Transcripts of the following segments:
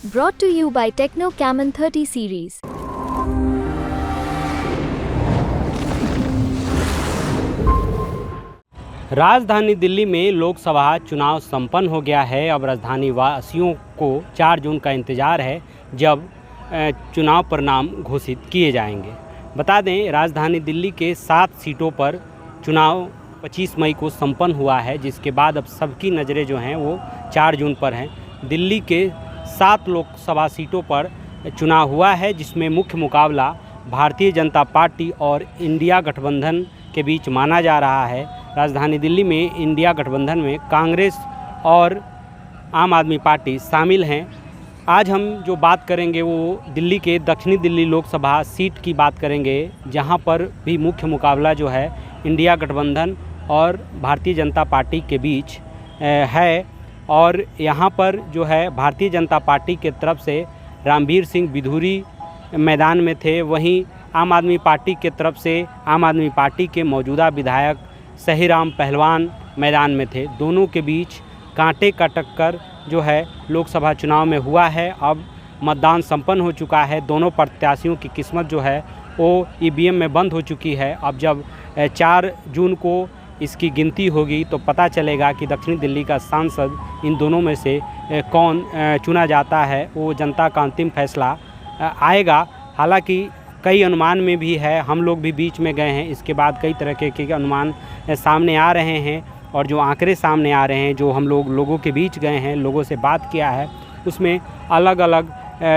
Brought to you by Techno Camon 30 series. राजधानी दिल्ली में लोकसभा चुनाव संपन्न हो गया है। अब राजधानी वासियों को 4 जून का इंतज़ार है, जब चुनाव परिणाम घोषित किए जाएंगे। बता दें, राजधानी दिल्ली के 7 सीटों पर चुनाव 25 मई को संपन्न हुआ है, जिसके बाद अब सबकी नज़रें जो हैं वो 4 जून पर हैं। दिल्ली के 7 लोकसभा सीटों पर चुनाव हुआ है, जिसमें मुख्य मुकाबला भारतीय जनता पार्टी और इंडिया गठबंधन के बीच माना जा रहा है। राजधानी दिल्ली में इंडिया गठबंधन में कांग्रेस और आम आदमी पार्टी शामिल हैं। आज हम जो बात करेंगे वो दिल्ली के दक्षिणी दिल्ली लोकसभा सीट की बात करेंगे, जहां पर भी मुख्य मुकाबला जो है इंडिया गठबंधन और भारतीय जनता पार्टी के बीच है। और यहां पर जो है भारतीय जनता पार्टी के तरफ से रामवीर सिंह बिधूरी मैदान में थे, वहीं आम आदमी पार्टी के तरफ से आम आदमी पार्टी के मौजूदा विधायक सहीराम पहलवान मैदान में थे। दोनों के बीच कांटे का टक्कर जो है लोकसभा चुनाव में हुआ है। अब मतदान संपन्न हो चुका है। दोनों प्रत्याशियों की किस्मत जो है वो ईवीएम में बंद हो चुकी है। अब जब 4 जून को इसकी गिनती होगी तो पता चलेगा कि दक्षिणी दिल्ली का सांसद इन दोनों में से कौन चुना जाता है। वो जनता का अंतिम फैसला आएगा। हालांकि कई अनुमान में भी है, हम लोग भी बीच में गए हैं, इसके बाद कई तरह के अनुमान सामने आ रहे हैं। और जो आंकड़े सामने आ रहे हैं, जो हम लोगों के बीच गए हैं, लोगों से बात किया है, उसमें अलग अलग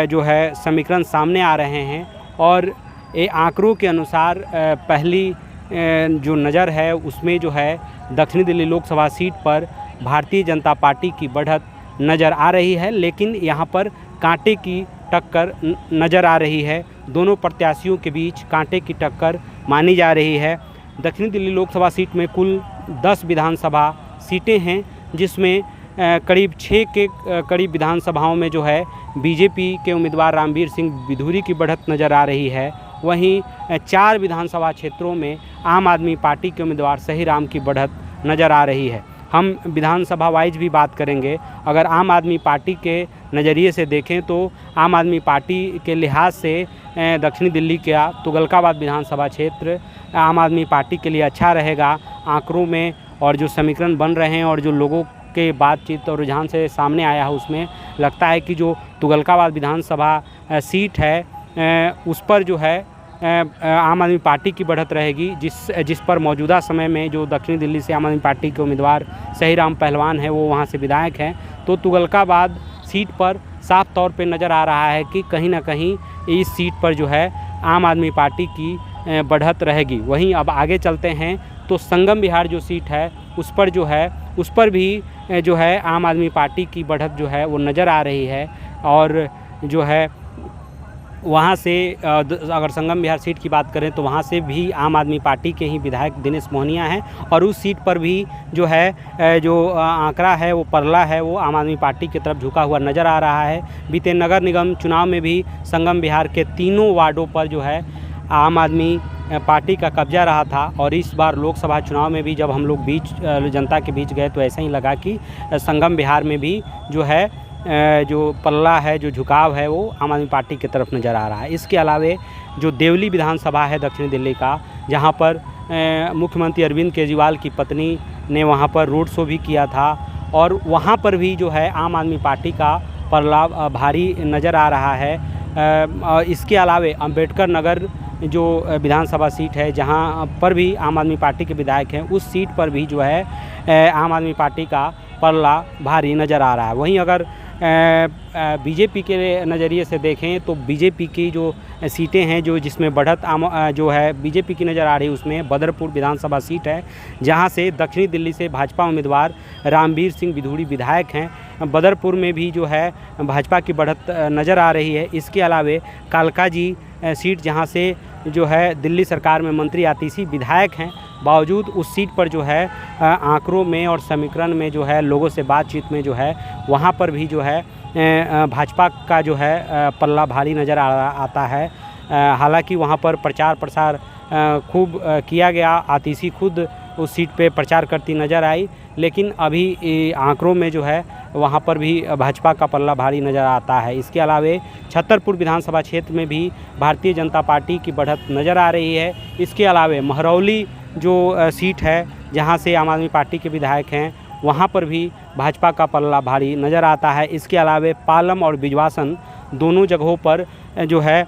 जो है समीकरण सामने आ रहे हैं। और ये आंकड़ों के अनुसार पहली जो नज़र है उसमें जो है दक्षिणी दिल्ली लोकसभा सीट पर भारतीय जनता पार्टी की बढ़त नज़र आ रही है, लेकिन यहाँ पर कांटे की टक्कर नज़र आ रही है। दोनों प्रत्याशियों के बीच कांटे की टक्कर मानी जा रही है। दक्षिणी दिल्ली लोकसभा सीट में कुल 10 विधानसभा सीटें हैं, जिसमें करीब 6 के करीब विधानसभाओं में जो है बीजेपी के उम्मीदवार रामवीर सिंह बिधूरी की बढ़त नज़र आ रही है। वहीं 4 विधानसभा क्षेत्रों में आम आदमी पार्टी के उम्मीदवार सहीराम की बढ़त नज़र आ रही है। हम विधानसभा वाइज भी बात करेंगे। अगर आम आदमी पार्टी के नज़रिए से देखें तो आम आदमी पार्टी के लिहाज से दक्षिणी दिल्ली का तुगलकाबाद विधानसभा क्षेत्र आम आदमी पार्टी के लिए अच्छा रहेगा। आंकड़ों में और जो समीकरण बन रहे हैं और जो लोगों के बातचीत और रुझान से सामने आया है, उसमें लगता है कि जो तुगलकाबाद विधानसभा सीट है उस पर जो है आम आदमी पार्टी की बढ़त रहेगी, जिस पर मौजूदा समय में जो दक्षिणी दिल्ली से आम आदमी पार्टी के उम्मीदवार सहीराम पहलवान है वो वहाँ से विधायक हैं। तो तुगलकाबाद सीट पर साफ तौर पे नज़र आ रहा है कि कहीं ना कहीं इस सीट पर जो है आम आदमी पार्टी की बढ़त रहेगी। वहीं अब आगे चलते हैं तो संगम विहार जो सीट है उस पर भी जो है आम आदमी पार्टी की बढ़त जो है वो नज़र आ रही है। और जो है वहाँ से अगर संगम विहार सीट की बात करें तो वहाँ से भी आम आदमी पार्टी के ही विधायक दिनेश मोहनिया हैं। और उस सीट पर भी जो है जो आंकड़ा है वो परला है वो आम आदमी पार्टी की तरफ झुका हुआ नज़र आ रहा है। बीते नगर निगम चुनाव में भी संगम विहार के 3 वार्डों पर जो है आम आदमी पार्टी का कब्जा रहा था। और इस बार लोकसभा चुनाव में भी जब हम लोग जनता के बीच गए तो ऐसा ही लगा कि संगम विहार में भी जो है जो पल्ला है, जो झुकाव है, वो आम आदमी पार्टी की तरफ नज़र आ रहा है। इसके अलावे जो देवली विधानसभा है दक्षिणी दिल्ली का, जहां पर मुख्यमंत्री अरविंद केजरीवाल की पत्नी ने वहां पर रोड शो भी किया था, और वहां पर भी जो है आम आदमी पार्टी का पल्ला भारी नज़र आ रहा है। इसके अलावे अम्बेडकर नगर जो विधानसभा सीट है, जहां पर भी आम आदमी पार्टी के विधायक हैं, उस सीट पर भी जो है आम आदमी पार्टी का पल्ला भारी नज़र आ रहा है। वहीं अगर बीजेपी के नज़रिए से देखें तो बीजेपी की जो सीटें हैं जिसमें बढ़त जो है बीजेपी की नज़र आ रही है, उसमें बदरपुर विधानसभा सीट है, जहां से दक्षिणी दिल्ली से भाजपा उम्मीदवार रामवीर सिंह बिधूरी विधायक हैं। बदरपुर में भी जो है भाजपा की बढ़त नज़र आ रही है। इसके अलावे कालका जी सीट, जहां से जो है दिल्ली सरकार में मंत्री आतिशी विधायक हैं, बावजूद उस सीट पर जो है आंकड़ों में और समीकरण में जो है लोगों से बातचीत में जो है वहाँ पर भी जो है भाजपा का जो है पल्ला भारी नज़र आता है। हालांकि वहाँ पर प्रचार प्रसार खूब किया गया, आतिशी खुद उस सीट पे प्रचार करती नज़र आई, लेकिन अभी आंकड़ों में जो है वहाँ पर भी भाजपा का पल्ला भारी नज़र आता है। इसके अलावे छतरपुर विधानसभा क्षेत्र में भी भारतीय जनता पार्टी की बढ़त नज़र आ रही है। इसके अलावे महरौली जो सीट है जहाँ से आम आदमी पार्टी के विधायक हैं, वहाँ पर भी भाजपा का पल्ला भारी नज़र आता है। इसके अलावे पालम और बिजवासन दोनों जगहों पर जो है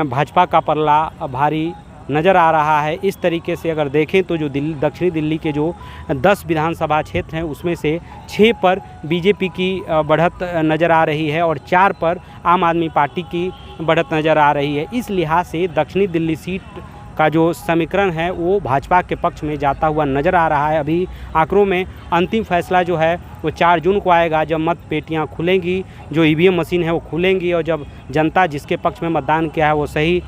भाजपा का पल्ला भारी नज़र आ रहा है। इस तरीके से अगर देखें तो जो दक्षिणी दिल्ली के जो 10 विधानसभा क्षेत्र हैं उसमें से 6 पर बीजेपी की बढ़त नज़र आ रही है और 4 पर आम आदमी पार्टी की बढ़त नज़र आ रही है। इस लिहाज से दक्षिणी दिल्ली सीट का जो समीकरण है वो भाजपा के पक्ष में जाता हुआ नज़र आ रहा है। अभी आंकड़ों में अंतिम फैसला जो है वो 4 जून को आएगा, जब मत पेटियां खुलेंगी, जो ईवीएम मशीन है वो खुलेंगी और जब जनता जिसके पक्ष में मतदान किया है वो सही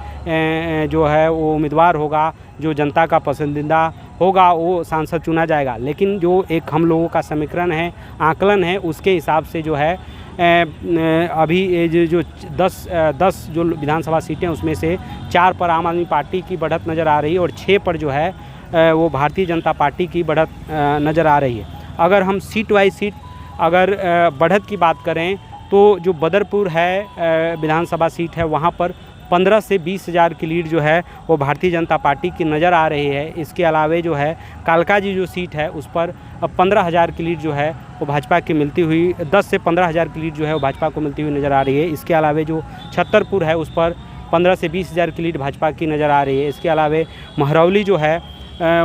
जो है वो उम्मीदवार होगा, जो जनता का पसंदीदा होगा, वो सांसद चुना जाएगा। लेकिन जो एक हम लोगों का समीकरण है, आकलन है, उसके हिसाब से जो है अभी जो 10 जो विधानसभा सीटें उसमें से 4 पर आम आदमी पार्टी की बढ़त नज़र आ रही है और 6 पर जो है वो भारतीय जनता पार्टी की बढ़त नज़र आ रही है। अगर हम सीट वाइज सीट अगर बढ़त की बात करें तो जो बदरपुर है विधानसभा सीट है वहाँ पर 15 से 20 हज़ार की लीड जो है वो भारतीय जनता पार्टी की नज़र आ रही है। इसके अलावे जो है कालकाजी जो सीट है उस पर 15 हज़ार की लीड जो है वो भाजपा की मिलती हुई 10 से 15 हज़ार की लीड जो है वो भाजपा को मिलती हुई नज़र आ रही है। इसके अलावे जो छतरपुर है उस पर 15 से 20 हज़ार की लीड भाजपा की नज़र आ रही है। इसके अलावे महरौली जो है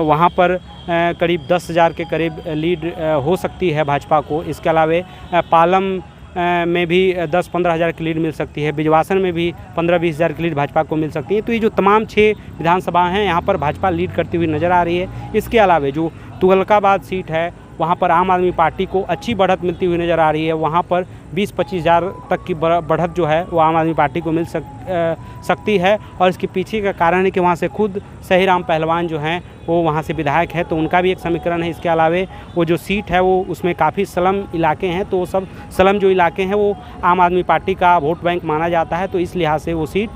वहाँ पर करीब 10 हज़ार के करीब लीड हो सकती है भाजपा को। इसके अलावे पालम में भी 10-15 हज़ार की लीड मिल सकती है, बिजवासन में भी 15-20 हज़ार की लीड भाजपा को मिल सकती है। तो ये जो तमाम 6 विधानसभा हैं यहाँ पर भाजपा लीड करती हुई नज़र आ रही है। इसके अलावे जो तुगलकाबाद सीट है वहाँ पर आम आदमी पार्टी को अच्छी बढ़त मिलती हुई नज़र आ रही है। वहाँ पर 20-25 हज़ार तक की बढ़त जो है वो आम आदमी पार्टी को मिल सकती है और इसके पीछे का कारण है कि वहाँ से खुद सहीराम पहलवान जो हैं वो वहाँ से विधायक है, तो उनका भी एक समीकरण है। इसके अलावे वो जो सीट है वो उसमें काफ़ी स्लम इलाके हैं, तो वो सब स्लम जो इलाके हैं वो आम आदमी पार्टी का वोट बैंक माना जाता है, तो इस लिहाज से वो सीट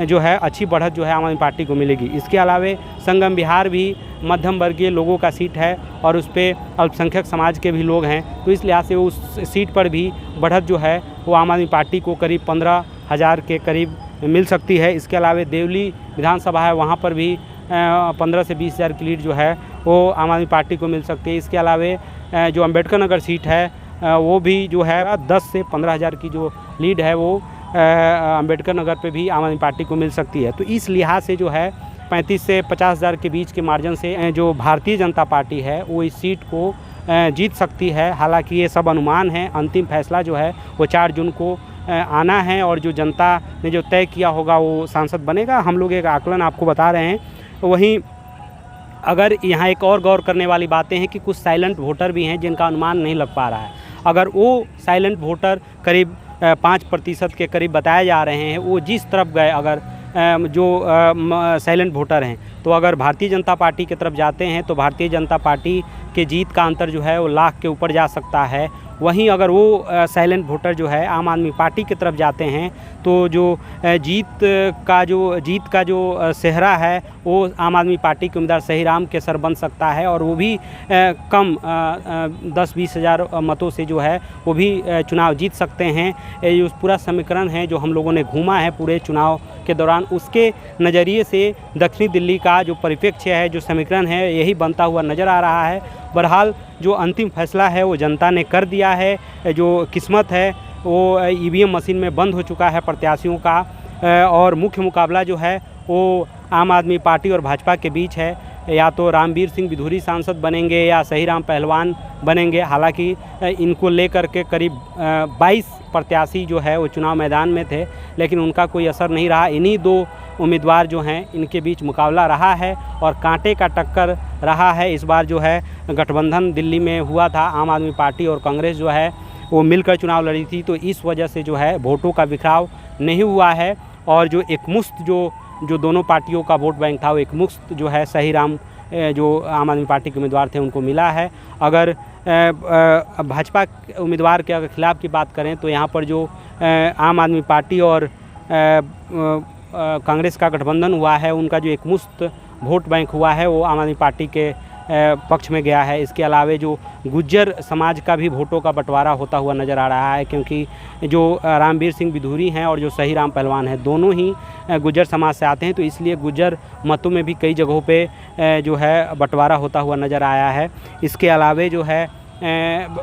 जो है अच्छी बढ़त जो है आम आदमी पार्टी को मिलेगी। इसके अलावे संगम बिहार भी मध्यम वर्गीय लोगों का सीट है और उस पर अल्पसंख्यक समाज के भी लोग हैं, तो इस लिहाज से उस सीट पर भी बढ़त जो है वो आम आदमी पार्टी को करीब 15 हज़ार के करीब मिल सकती है। इसके अलावे देवली विधानसभा है वहाँ पर भी 15 से 20 हज़ार की लीड जो है वो आम आदमी पार्टी को मिल सकती है। इसके अलावे जो अम्बेडकर नगर सीट है वो भी जो है 10 से 15 हज़ार की जो लीड है वो अम्बेडकर नगर पे भी आम आदमी पार्टी को मिल सकती है। तो इस लिहाज से जो है 35 से 50 हज़ार के बीच के मार्जिन से जो भारतीय जनता पार्टी है वो इस सीट को जीत सकती है। हालांकि ये सब अनुमान है, अंतिम फैसला जो है वो 4 जून को आना है और जो जनता ने जो तय किया होगा वो सांसद बनेगा। हम लोग एक आकलन आपको बता रहे हैं। वहीं अगर यहाँ एक और गौर करने वाली बातें हैं कि कुछ साइलेंट वोटर भी हैं जिनका अनुमान नहीं लग पा रहा है। अगर वो साइलेंट वोटर करीब 5% के करीब बताए जा रहे हैं, वो जिस तरफ गए, अगर जो साइलेंट वोटर हैं तो अगर भारतीय जनता पार्टी की तरफ जाते हैं तो भारतीय जनता पार्टी के जीत का अंतर जो है वो लाख के ऊपर जा सकता है। वहीं अगर वो साइलेंट वोटर जो है आम आदमी पार्टी की तरफ जाते हैं तो जो जीत का जो सेहरा है वो आम आदमी पार्टी के उम्मीदवार सहीराम के सर बन सकता है और वो भी कम 10-20 हज़ार मतों से जो है वो भी चुनाव जीत सकते हैं। ये उस पूरा समीकरण है जो हम लोगों ने घूमा है पूरे चुनाव के दौरान, उसके नज़रिए से दक्षिणी दिल्ली का जो परिप्रेक्ष्य है, जो समीकरण है, यही बनता हुआ नज़र आ रहा है। बहरहाल जो अंतिम फैसला है वो जनता ने कर दिया है। जो किस्मत है वो ईवीएम मशीन में बंद हो चुका है प्रत्याशियों का और मुख्य मुकाबला जो है वो आम आदमी पार्टी और भाजपा के बीच है। या तो रामवीर सिंह बिधूरी सांसद बनेंगे या सहीराम पहलवान बनेंगे। हालांकि इनको लेकर के करीब 22 प्रत्याशी जो है वो चुनाव मैदान में थे, लेकिन उनका कोई असर नहीं रहा। इन्हीं 2 उम्मीदवार जो हैं इनके बीच मुकाबला रहा है और कांटे का टक्कर रहा है। इस बार जो है गठबंधन दिल्ली में हुआ था, आम आदमी पार्टी और कांग्रेस जो है वो मिलकर चुनाव लड़ी थी, तो इस वजह से जो है वोटों का बिखराव नहीं हुआ है और जो एकमुश्त जो दोनों पार्टियों का वोट बैंक था वो एकमुश्त जो है सहीराम जो आम आदमी पार्टी के उम्मीदवार थे उनको मिला है। अगर भाजपा उम्मीदवार के अगर खिलाफ की बात करें तो यहाँ पर जो आम आदमी पार्टी और कांग्रेस का गठबंधन हुआ है, उनका जो एकमुश्त वोट बैंक हुआ है वो आम आदमी पार्टी के पक्ष में गया है। इसके अलावे जो गुज्जर समाज का भी वोटों का बंटवारा होता हुआ नज़र आ रहा है, क्योंकि जो रामवीर सिंह बिधूरी हैं और जो सही राम पहलवान हैं, दोनों ही गुज्जर समाज से आते हैं, तो इसलिए गुज्जर मतों में भी कई जगहों पे जो है बंटवारा होता हुआ नज़र आया है। इसके अलावे जो है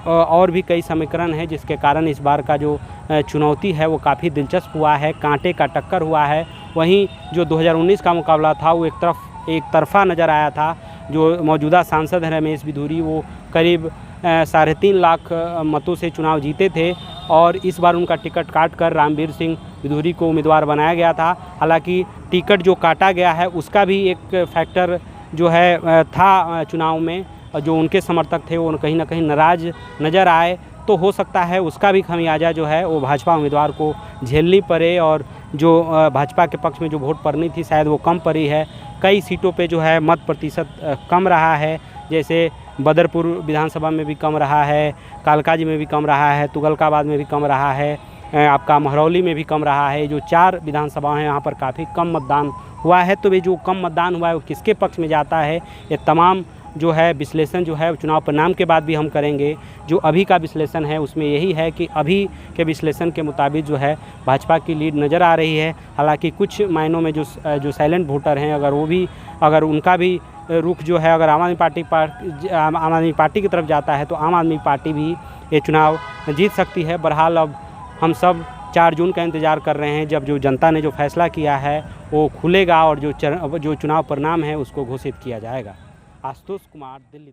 और भी कई समीकरण हैं, जिसके कारण इस बार का जो चुनौती है वो काफ़ी दिलचस्प हुआ है, कांटे का टक्कर हुआ है। वहीं जो 2019 का मुकाबला था वो एक तरफा नज़र आया था। जो मौजूदा सांसद हैं रमेश बिधूरी, वो करीब 3.5 लाख मतों से चुनाव जीते थे और इस बार उनका टिकट काट कर रामवीर सिंह बिधूरी को उम्मीदवार बनाया गया था। हालांकि टिकट जो काटा गया है उसका भी एक फैक्टर जो है था चुनाव में, जो उनके समर्थक थे वो कहीं ना कहीं नाराज़ नज़र आए, तो हो सकता है उसका भी खमियाजा जो है वो भाजपा उम्मीदवार को झेलनी पड़े और जो भाजपा के पक्ष में जो वोट पड़नी थी शायद वो कम पड़ी है। कई सीटों पे जो है मत प्रतिशत कम रहा है, जैसे बदरपुर विधानसभा में भी कम रहा है, कालकाजी में भी कम रहा है, तुगलकाबाद में भी कम रहा है, आपका महरौली में भी कम रहा है। जो 4 विधानसभाएं हैं यहाँ पर काफ़ी कम मतदान हुआ है। तो ये जो कम मतदान हुआ है वो किसके पक्ष में जाता है, ये तमाम जो है विश्लेषण जो है चुनाव परिणाम के बाद भी हम करेंगे। जो अभी का विश्लेषण है उसमें यही है कि अभी के विश्लेषण के मुताबिक जो है भाजपा की लीड नज़र आ रही है। हालांकि कुछ मायनों में जो साइलेंट वोटर हैं, अगर उनका भी रुख जो है अगर आम आदमी पार्टी की तरफ जाता है तो आम आदमी पार्टी भी ये चुनाव जीत सकती है। बहरहाल अब हम सब 4 जून का इंतज़ार कर रहे हैं, जब जो जनता ने जो फैसला किया है वो खुलेगा और जो चुनाव परिणाम है उसको घोषित किया जाएगा। आशुतोष कुमार, दिल्ली।